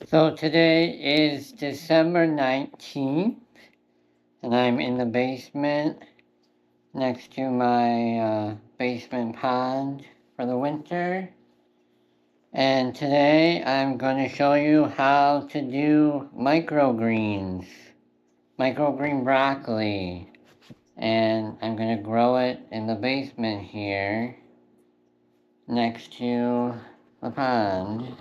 So today is December 19th, and I'm in the basement next to my basement pond for the winter. And today I'm going to show you how to do microgreens, microgreen broccoli. And I'm going to grow it in the basement here next to the pond.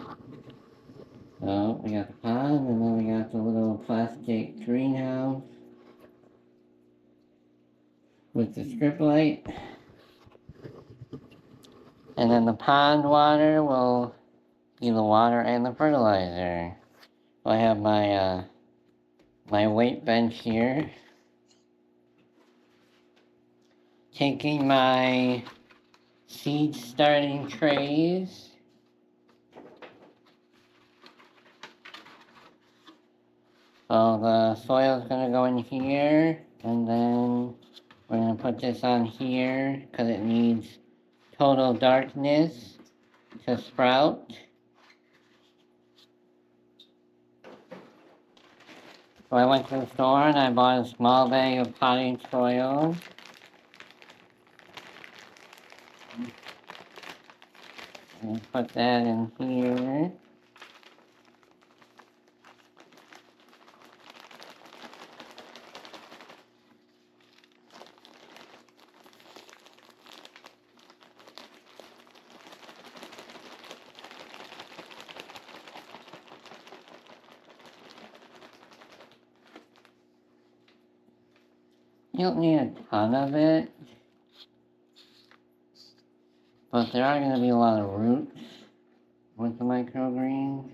So we got the pond, and then we got the little plastic greenhouse with the strip light. And then the pond water will be the water and the fertilizer. I have my weight bench here. Taking my seed starting trays. So the soil is going to go in here, and then we're going to put this on here because it needs total darkness to sprout. So I went to the store and I bought a small bag of potting soil. And put that in here. You don't need a ton of it, but there are going to be a lot of roots with the microgreens.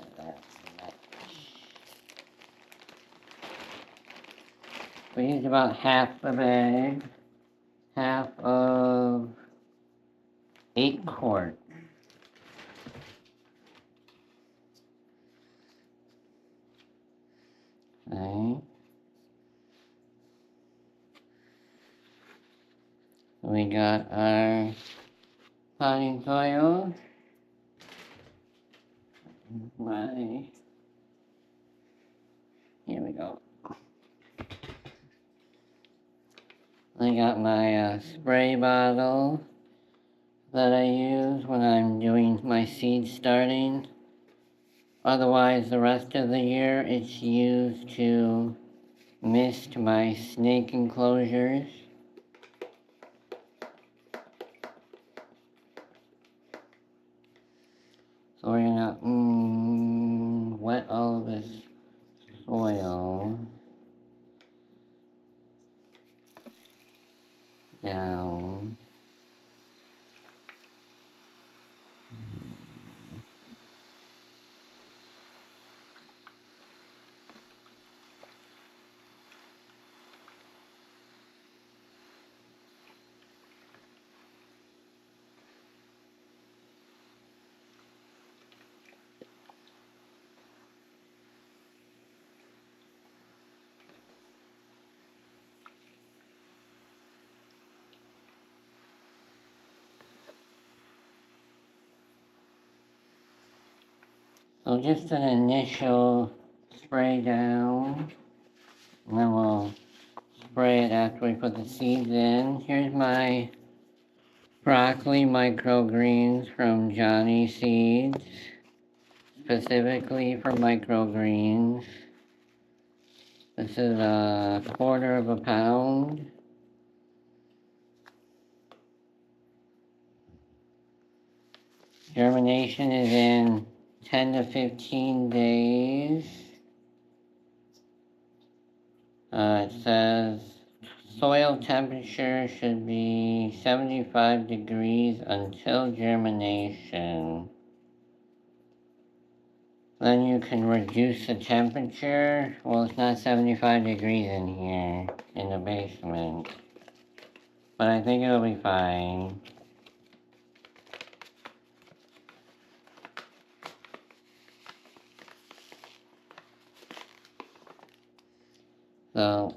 Okay. We used about half the bag, half of 8 quarts. Okay. We got our potting soil. Here we go. I got my spray bottle that I use when I'm doing my seed starting. Otherwise, the rest of the year it's used to mist my snake enclosures. So we're gonna wet all of this soil down. So just an initial spray down, and then we'll spray it after we put the seeds in. Here's my broccoli microgreens from Johnny Seeds, specifically for microgreens. This is a 1/4 of a pound. Germination is in 10 to 15 days. It says soil temperature should be 75 degrees until germination. Then you can reduce the temperature. Well, it's not 75 degrees in here in the basement. but I think it'll be fine. So,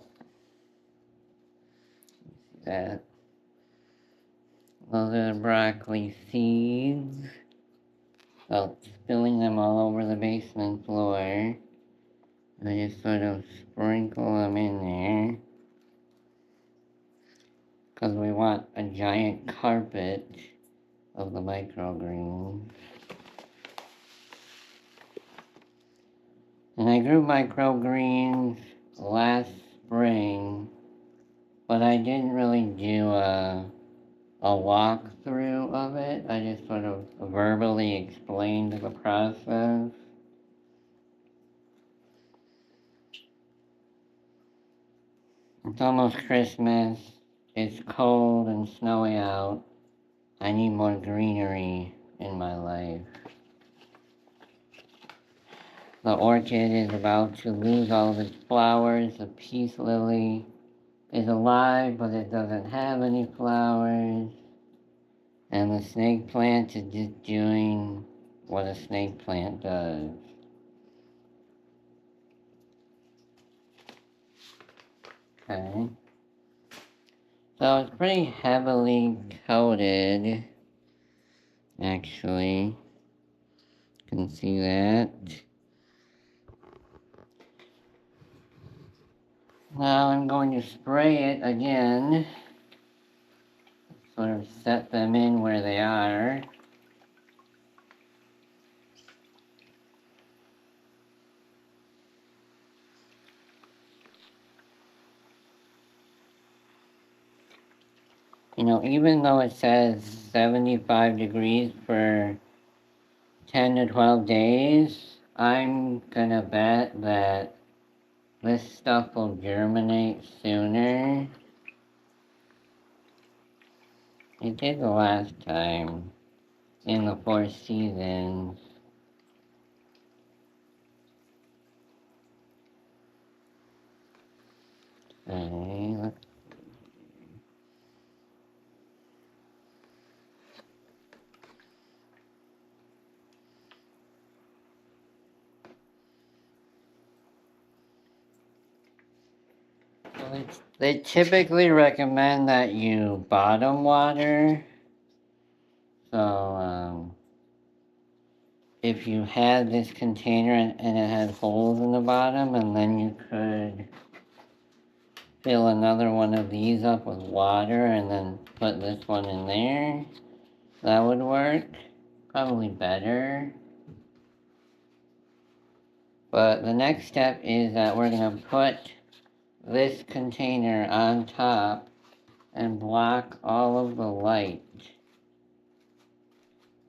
that, those are the broccoli seeds. So, spilling them all over the basement floor. I just sort of sprinkle them in there. Because we want a giant carpet of the microgreens. And I grew microgreens last spring, but I didn't really do a walkthrough of it. I just sort of verbally explained the process. It's almost Christmas. It's cold and snowy out. I need more greenery in my life. The orchid is about to lose all of its flowers. The peace lily is alive, but it doesn't have any flowers. And the snake plant is just doing what a snake plant does. Okay. So it's pretty heavily coated, actually. You can see that. Now I'm going to spray it again. Sort of set them in where they are. You know, even though it says 75 degrees for 10 to 12 days, I'm gonna bet that this stuff will germinate sooner. It did the last time in the 4 seasons. Okay, let's they typically recommend that you bottom water. So, if you had this container and it had holes in the bottom, and then you could fill another one of these up with water and then put this one in there, that would work. Probably better. But the next step is that we're going to put this container on top and block all of the light.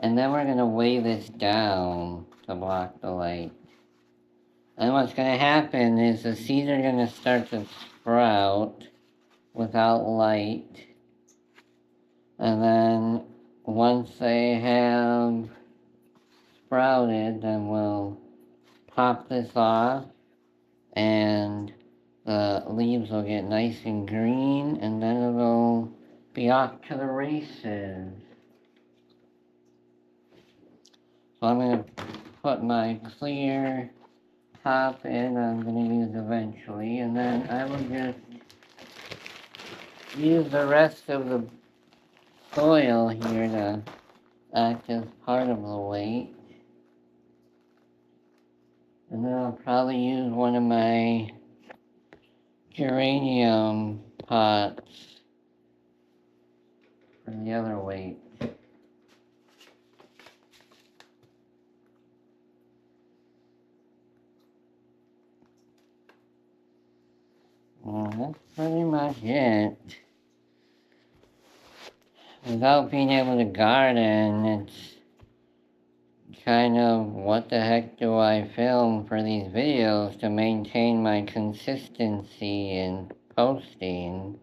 And then we're going to weigh this down to block the light. And what's going to happen is the seeds are going to start to sprout without light. And then once they have sprouted, then we'll pop this off and the leaves will get nice and green, and then it'll be off to the races. So I'm going to put my clear top in I'm going to use eventually, and then I will just use the rest of the soil here to act as part of the weight. And then I'll probably use one of my geranium pots for the other weight. Well, that's pretty much it. Without being able to garden, it's kind of what the heck do I film for these videos to maintain my consistency in posting.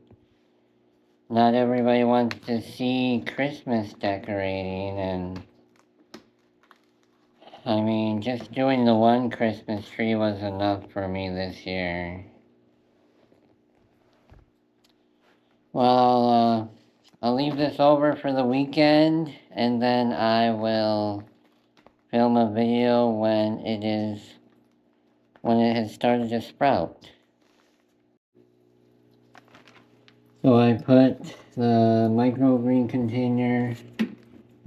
Not everybody wants to see Christmas decorating, and I mean, just doing the one Christmas tree was enough for me this year. Well, I'll leave this over for the weekend, and then I will film a video when it has started to sprout. So I put the microgreen container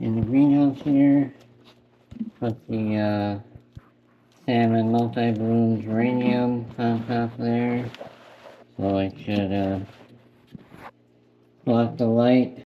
in the greenhouse here. Put the salmon multi-bloom geranium on top there. So I should block the light